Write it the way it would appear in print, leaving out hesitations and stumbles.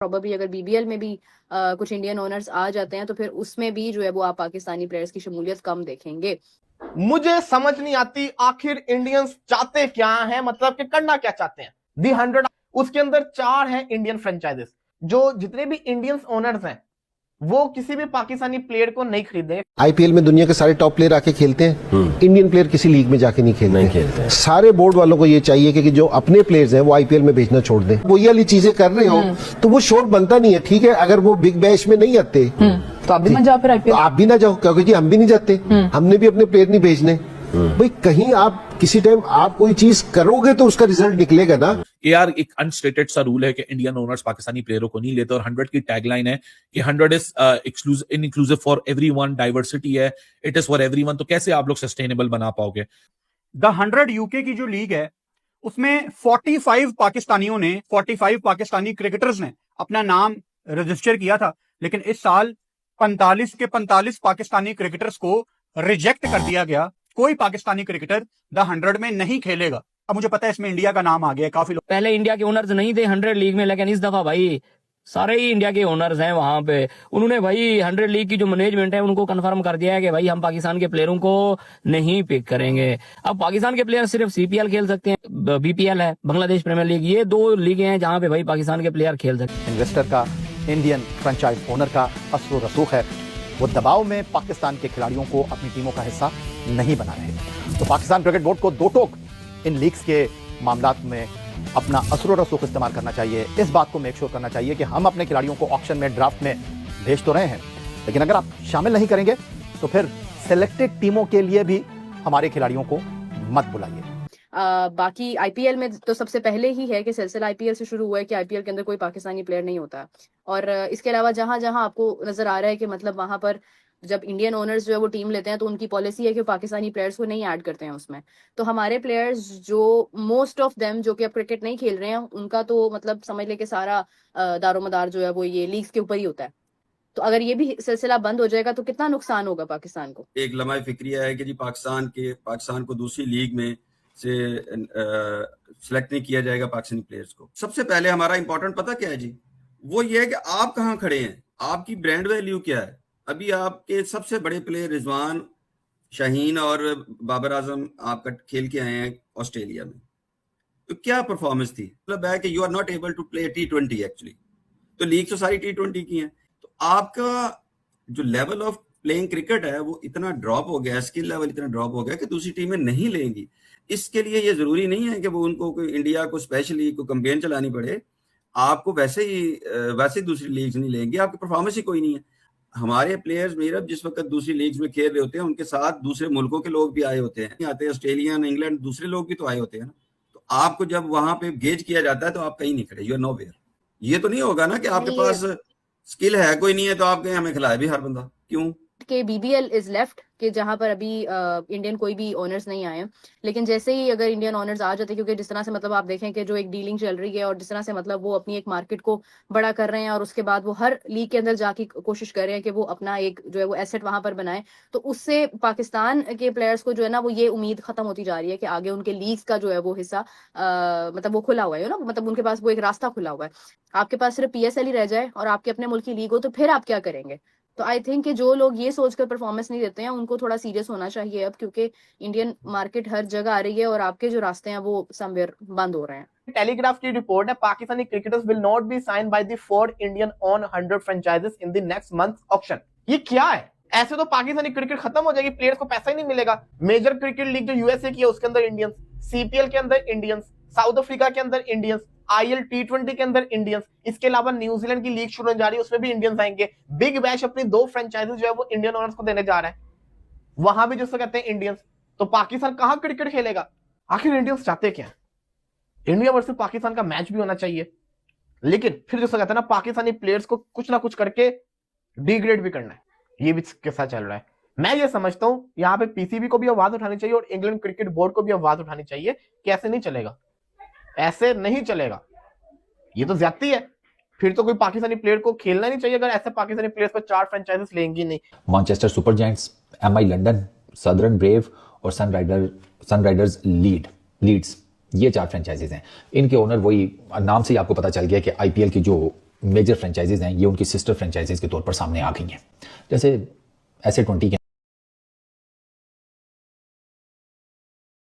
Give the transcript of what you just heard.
Probably अगर BBL में भी कुछ इंडियन ओनर्स आ जाते हैं तो फिर उसमें भी जो है वो आप पाकिस्तानी प्लेयर्स की शमूलियत कम देखेंगे। मुझे समझ नहीं आती आखिर इंडियंस चाहते क्या हैं, मतलब कि करना क्या चाहते हैं। दी 100 उसके अंदर 4 हैं इंडियन फ्रेंचाइजेस। जो जितने भी इंडियंस ओनर्स हैं वो किसी भी पाकिस्तानी प्लेयर को नहीं खरीदेंगे। आईपीएल में दुनिया के सारे टॉप प्लेयर आके खेलते हैं, इंडियन प्लेयर किसी लीग में जाके नहीं खेलते। सारे बोर्ड वालों को ये चाहिए कि जो अपने प्लेयर्स हैं वो आईपीएल में भेजना छोड़ दें। वो ये वाली चीजें कर रहे हो तो वो शोर बनता नहीं है। ठीक है, अगर वो बिग बैश में नहीं आते तो आप भी मत जाओ, फिर आईपीएल आप भी ना जाओ, क्योंकि जी हम भी नहीं जाते, हमने भी अपने प्लेयर नहीं भेजने। भाई कहीं आप किसी टाइम आप कोई चीज करोगे तो उसका रिजल्ट निकलेगा ना। यार एक अनस्टेटेड सा रूल है कि इंडियन ओनर्स पाकिस्तानी प्लेयरों को नहीं लेते, और 100 की टैगलाइन है कि 100 is inclusive for everyone, diversity है, इट इज फॉर एवरीवन। तो कैसे आप लोग सस्टेनेबल बना पाओगे? द 100 यूके की जो लीग है उसमें 45 पाकिस्तानियों ने 45 पाकिस्तानी क्रिकेटर्स ने अपना नाम रजिस्टर किया था, लेकिन इस साल 45 के 45 पाकिस्तानी क्रिकेटर्स को रिजेक्ट कर दिया गया। कोई पाकिस्तानी क्रिकेटर द 100 में नहीं खेलेगा। अब मुझे पता है इसमें इंडिया का नाम आ गया, काफी लोग पहले इंडिया के ओनर्स नहीं थे 100 लीग में, लेकिन इस दफा भाई सारे ही इंडिया के ओनर्स हैं वहां पे। उन्होंने भाई 100 लीग की जो मैनेजमेंट है उनको कंफर्म कर दिया है कि भाई हम पाकिस्तान के प्लेयरों को नहीं पिक करेंगे। अब पाकिस्तान के प्लेयर सिर्फ सीपीएल खेल सकते हैं, बीपीएल है, बांग्लादेश प्रीमियर लीग, ये 2 लीगें हैं जहां पे भाई पाकिस्तान के प्लेयर खेल सकते हैं। इन्वेस्टर का, इंडियन फ्रेंचाइज ओनर का असर रसूख है, वो दबाव में पाकिस्तान के खिलाड़ियों को अपनी टीमों का हिस्सा नहीं बना रहे। तो पाकिस्तान क्रिकेट बोर्ड को दो टोक इन लीग्स के मामलात में अपना असर रसूख इस्तेमाल करना चाहिए। इस बात को मेक श्योर करना चाहिए कि हम अपने खिलाड़ियों को ऑक्शन में, ड्राफ्ट में भेज तो रहे हैं, लेकिन अगर आप शामिल नहीं करेंगे तो फिर सिलेक्टेड टीमों के लिए भी हमारे खिलाड़ियों को मत बुलाइए। बाकी आईपीएल में तो सबसे पहले ही है कि सिलसिला आईपीएल से शुरू हुआ है कि आईपीएल के अंदर कोई पाकिस्तानी प्लेयर नहीं होता। और इसके अलावा जहां जहां आपको नजर आ रहा है कि मतलब वहां पर जब इंडियन ओनर्स जो है वो टीम लेते हैं तो उनकी पॉलिसी है कि पाकिस्तानी प्लेयर्स को नहीं ऐड करते हैं उसमें। तो हमारे प्लेयर्स जो मोस्ट ऑफ देम जो कि अब क्रिकेट नहीं खेल रहे हैं उनका तो मतलब समझ ले कि सारा दारोमदार जो है वो ये लीग्स के ऊपर ही होता है। तो अगर ये भी सिलसिला बंद हो जाएगा तो कितना नुकसान होगा पाकिस्तान को। एक लम्हा फिक्रिया है कि जी पाकिस्तान को दूसरी लीग में से सिलेक्ट नहीं किया जाएगा पाकिस्तानी प्लेयर्स को। सबसे पहले हमारा इंपॉर्टेंट पता क्या है जी, वो ये है कि आप कहाँ खड़े हैं, आपकी ब्रांड वैल्यू क्या है। अभी आपके सबसे बड़े प्लेयर रिजवान, शाहीन और बाबर आजम आपका खेल के आए हैं ऑस्ट्रेलिया में, तो क्या परफॉर्मेंस थी। मतलब है कि you are not able to play T20 actually. तो लीग तो सारी T20 की है, तो आपका जो लेवल ऑफ प्लेइंग क्रिकेट है वो इतना ड्रॉप हो गया, स्किल लेवल इतना ड्रॉप हो गया कि दूसरी टीमें नहीं लेंगी। इसके लिए ये जरूरी नहीं है कि वो उनको कोई इंडिया को स्पेशली कोई कैंपेन चलानी पड़े, आपको वैसे ही दूसरी लीग्स नहीं लेंगे, आपकी परफॉर्मेंस ही कोई नहीं है। हमारे प्लेयर्स मेरा जिस वक्त दूसरी लीग्स में खेल रहे होते हैं उनके साथ दूसरे मुल्कों के लोग भी आए होते हैं, ऑस्ट्रेलियन, इंग्लैंड, दूसरे लोग भी तो आए होते हैं ना। तो आपको जब वहां पे गेज किया जाता है तो आप कहीं नहीं खड़े, यू आर नोवेयर। ये तो नहीं होगा ना कि आपके पास स्किल है कोई नहीं है तो आप कहें हमें खिलाए भी हर बंदा, क्यों? के बीबीएल इज लेफ्ट कि जहां पर अभी इंडियन कोई भी ओनर्स नहीं आए हैं, लेकिन जैसे ही अगर इंडियन ओनर्स आ जाते, क्योंकि जिस तरह से मतलब आप देखें कि जो एक डीलिंग चल रही है और जिस तरह से मतलब वो अपनी एक मार्केट को बड़ा कर रहे हैं और उसके बाद वो हर लीग के अंदर जाके कोशिश कर रहे हैं कि वो अपना एक जो है वो एसेट वहां पर बनाए, तो उससे पाकिस्तान के प्लेयर्स को जो है ना वो ये उम्मीद खत्म होती जा रही है कि आगे उनके लीग्स का जो है वो हिस्सा मतलब वो खुला हुआ है ना, मतलब उनके पास वो एक रास्ता खुला हुआ है। आपके पास सिर्फ PSL ही रह जाए और आपके अपने मुल्क की लीग हो तो फिर आप क्या करेंगे। तो आई थिंक कि जो लोग ये सोचकर परफॉर्मेंस नहीं देते हैं उनको थोड़ा सीरियस होना चाहिए अब, क्योंकि इंडियन मार्केट हर जगह आ रही है और आपके जो रास्ते हैं वो समवेयर बंद हो रहे हैं। टेलीग्राफ की रिपोर्ट है, Pakistani cricketers will not be sign by the 4 Indian on 100 franchises in the next month auction. ये क्या है? ऐसे तो पाकिस्तानी क्रिकेट खत्म हो जाएगी, प्लेयर्स को पैसा ही नहीं मिलेगा। मेजर क्रिकेट लीग जो यूएसए की है उसके अंदर इंडियंस, सीपीएल के अंदर इंडियंस, साउथ अफ्रीका के अंदर इंडियंस, IL T20 के अंदर इंडियंस, इसके अलावा न्यूजीलैंड की लीग शुरू होने जा रही है उसमें भी इंडियंस आएंगे। बिग बैश अपनी 2 फ्रेंचाइजेस जो है वो इंडियन ओनर्स को देने जा रहा है, वहां भी जिसको कहते हैं इंडियंस। तो पाकिस्तान कहां क्रिकेट खेलेगा? आखिर इंडियंस चाहते क्या? इंडिया वर्सेस पाकिस्तान का मैच भी होना चाहिए, लेकिन फिर जिसको कहते हैं ना पाकिस्तानी प्लेयर्स को कुछ ना कुछ करके डिग्रेड भी करना है, ये भी किस्सा चल रहा है। मैं ये समझता हूं यहाँ पे PCB को भी आवाज उठानी चाहिए और इंग्लैंड क्रिकेट बोर्ड को भी आवाज उठानी चाहिए कि ऐसे नहीं चलेगा, ऐसे नहीं चलेगा, ये तो ज्यादती है। फिर तो कोई पाकिस्तानी प्लेयर को खेलना नहीं चाहिए अगर ऐसे पाकिस्तानी प्लेयर्स पर 4 फ्रेंचाइजेस लेंगी नहीं। Manchester super giants, MI London, southern brave और सनराइजर्स लीड्स, ये 4 फ्रेंचाइजीज हैं। इनके ओनर वही नाम से ही आपको पता चल गया कि IPL की जो मेजर फ्रेंचाइजीज हैं ये उनकी सिस्टर फ्रेंचाइजीज के तौर पर सामने आ गई हैं। जैसे ऐसे 20 के